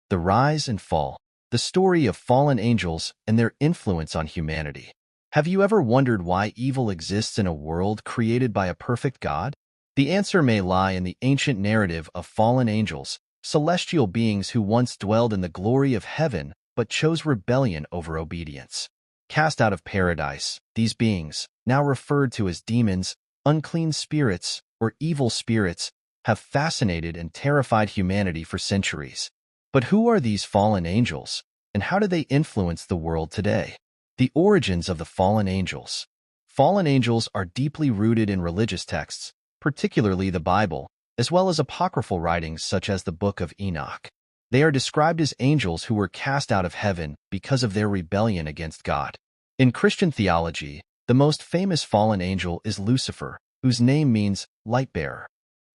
The Rise and Fall, the story of fallen angels and their influence on humanity. Have you ever wondered why evil exists in a world created by a perfect God? The answer may lie in the ancient narrative of fallen angels, celestial beings who once dwelled in the glory of heaven but chose rebellion over obedience. Cast out of paradise, these beings, now referred to as demons, unclean spirits, or evil spirits, have fascinated and terrified humanity for centuries. But who are these fallen angels, and how do they influence the world today? The origins of the fallen angels. Fallen angels are deeply rooted in religious texts, particularly the Bible, as well as apocryphal writings such as the Book of Enoch. They are described as angels who were cast out of heaven because of their rebellion against God. In Christian theology, the most famous fallen angel is Lucifer, whose name means light-bearer.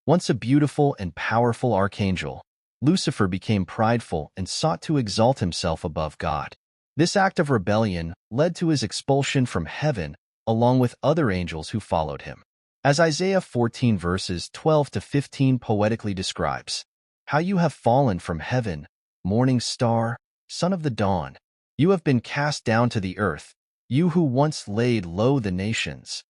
Once a beautiful and powerful archangel, Lucifer became prideful and sought to exalt himself above God. This act of rebellion led to his expulsion from heaven, along with other angels who followed him. As Isaiah 14 verses 12 to 15 poetically describes, "How you have fallen from heaven, morning star, son of the dawn. You have been cast down to the earth, you who once laid low the nations."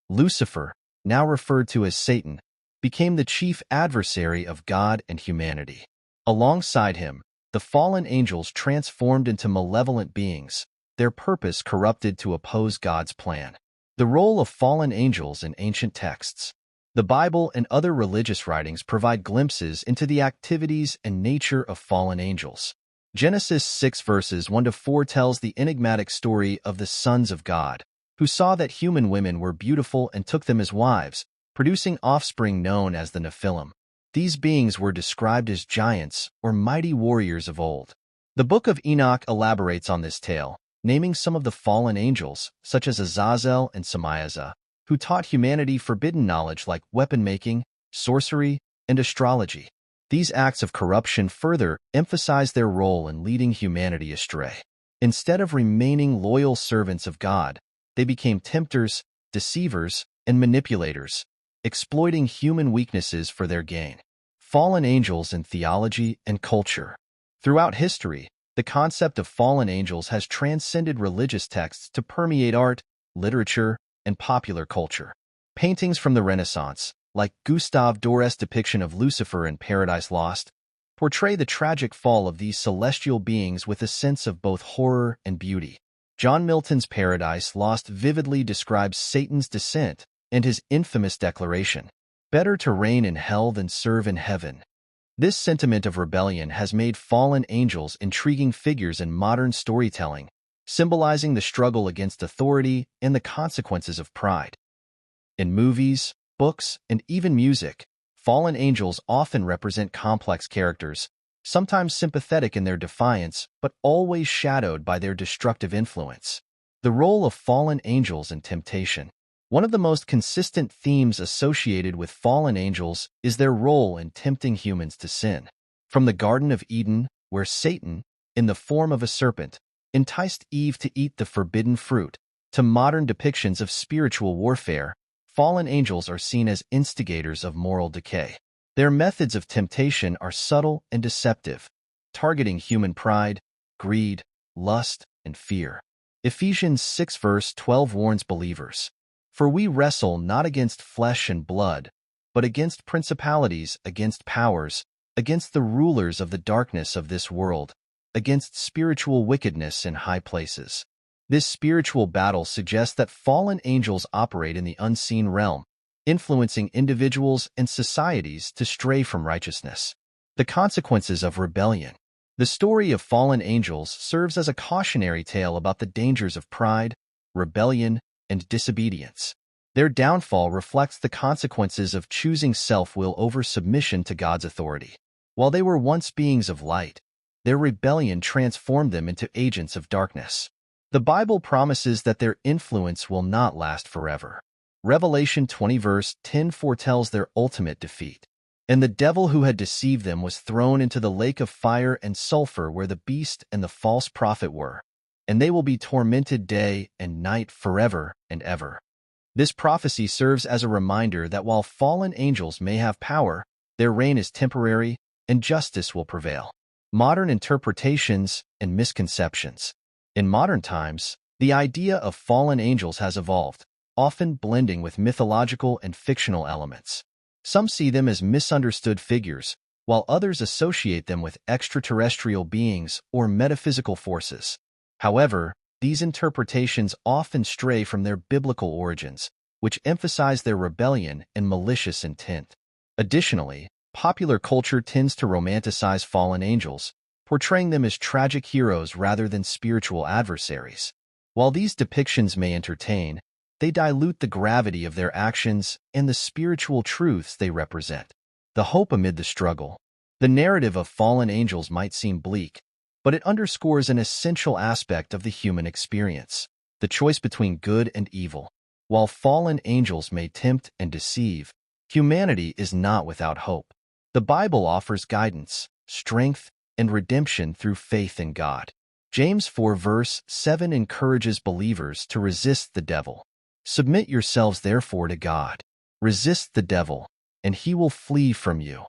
Lucifer, now referred to as Satan, became the chief adversary of God and humanity. Alongside him, the fallen angels transformed into malevolent beings, their purpose corrupted to oppose God's plan. The role of fallen angels in ancient texts. The Bible and other religious writings provide glimpses into the activities and nature of fallen angels. Genesis 6 verses 1 to 4 tells the enigmatic story of the sons of God, who saw that human women were beautiful and took them as wives, producing offspring known as the Nephilim. These beings were described as giants or mighty warriors of old. The Book of Enoch elaborates on this tale, naming some of the fallen angels, such as Azazel and Samiaza, who taught humanity forbidden knowledge like weapon-making, sorcery, and astrology. These acts of corruption further emphasize their role in leading humanity astray. Instead of remaining loyal servants of God, they became tempters, deceivers, and manipulators, exploiting human weaknesses for their gain. Fallen angels in theology and culture. Throughout history, the concept of fallen angels has transcended religious texts to permeate art, literature, and popular culture. Paintings from the Renaissance, like Gustave Dorés' depiction of Lucifer in Paradise Lost, portray the tragic fall of these celestial beings with a sense of both horror and beauty. John Milton's Paradise Lost vividly describes Satan's descent and his infamous declaration, "Better to reign in hell than serve in heaven." This sentiment of rebellion has made fallen angels intriguing figures in modern storytelling, symbolizing the struggle against authority and the consequences of pride. In movies, books, and even music, fallen angels often represent complex characters, sometimes sympathetic in their defiance, but always shadowed by their destructive influence. The role of fallen angels in temptation. One of the most consistent themes associated with fallen angels is their role in tempting humans to sin. From the Garden of Eden, where Satan, in the form of a serpent, enticed Eve to eat the forbidden fruit, to modern depictions of spiritual warfare, fallen angels are seen as instigators of moral decay. Their methods of temptation are subtle and deceptive, targeting human pride, greed, lust, and fear. Ephesians 6 verse 12 warns believers, "For we wrestle not against flesh and blood, but against principalities, against powers, against the rulers of the darkness of this world, against spiritual wickedness in high places." This spiritual battle suggests that fallen angels operate in the unseen realm, influencing individuals and societies to stray from righteousness. The consequences of rebellion. The story of fallen angels serves as a cautionary tale about the dangers of pride, rebellion, and disobedience. Their downfall reflects the consequences of choosing self-will over submission to God's authority. While they were once beings of light, their rebellion transformed them into agents of darkness. The Bible promises that their influence will not last forever. Revelation 20 verse 10 foretells their ultimate defeat. "And the devil who had deceived them was thrown into the lake of fire and sulfur where the beast and the false prophet were, and they will be tormented day and night forever and ever." This prophecy serves as a reminder that while fallen angels may have power, their reign is temporary and justice will prevail. modern interpretations, and misconceptions. In modern times, the idea of fallen angels has evolved, often blending with mythological and fictional elements. Some see them as misunderstood figures, while others associate them with extraterrestrial beings or metaphysical forces. However, these interpretations often stray from their biblical origins, which emphasize their rebellion and malicious intent. Additionally, popular culture tends to romanticize fallen angels, portraying them as tragic heroes rather than spiritual adversaries. While these depictions may entertain, they dilute the gravity of their actions and the spiritual truths they represent. The hope amid the struggle. The narrative of fallen angels might seem bleak, but it underscores an essential aspect of the human experience, the choice between good and evil. While fallen angels may tempt and deceive, humanity is not without hope. The Bible offers guidance, strength, and redemption through faith in God. James 4 verse 7 encourages believers to resist the devil. Submit yourselves therefore to God. Resist the devil, and he will flee from you.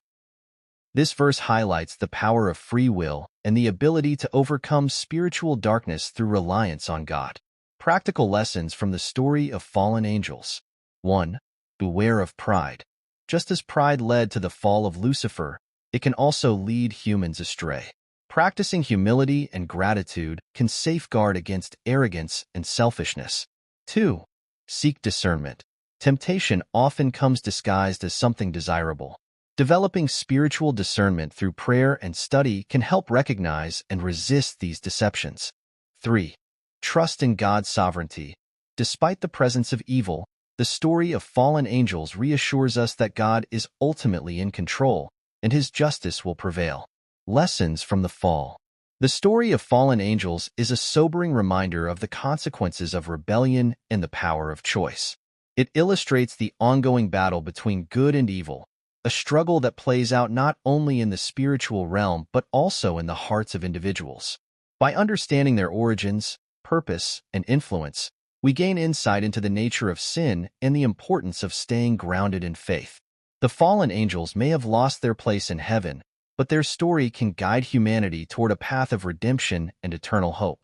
This verse highlights the power of free will and the ability to overcome spiritual darkness through reliance on God. Practical lessons from the story of fallen angels. 1. Beware of pride. Just as pride led to the fall of Lucifer, it can also lead humans astray. Practicing humility and gratitude can safeguard against arrogance and selfishness. 2. Seek discernment. Temptation often comes disguised as something desirable. Developing spiritual discernment through prayer and study can help recognize and resist these deceptions. 3. Trust in God's sovereignty. Despite the presence of evil, the story of fallen angels reassures us that God is ultimately in control, and his justice will prevail. Lessons from the fall. The story of fallen angels is a sobering reminder of the consequences of rebellion and the power of choice. It illustrates the ongoing battle between good and evil, a struggle that plays out not only in the spiritual realm but also in the hearts of individuals. By understanding their origins, purpose, and influence, we gain insight into the nature of sin and the importance of staying grounded in faith. The fallen angels may have lost their place in heaven, but their story can guide humanity toward a path of redemption and eternal hope.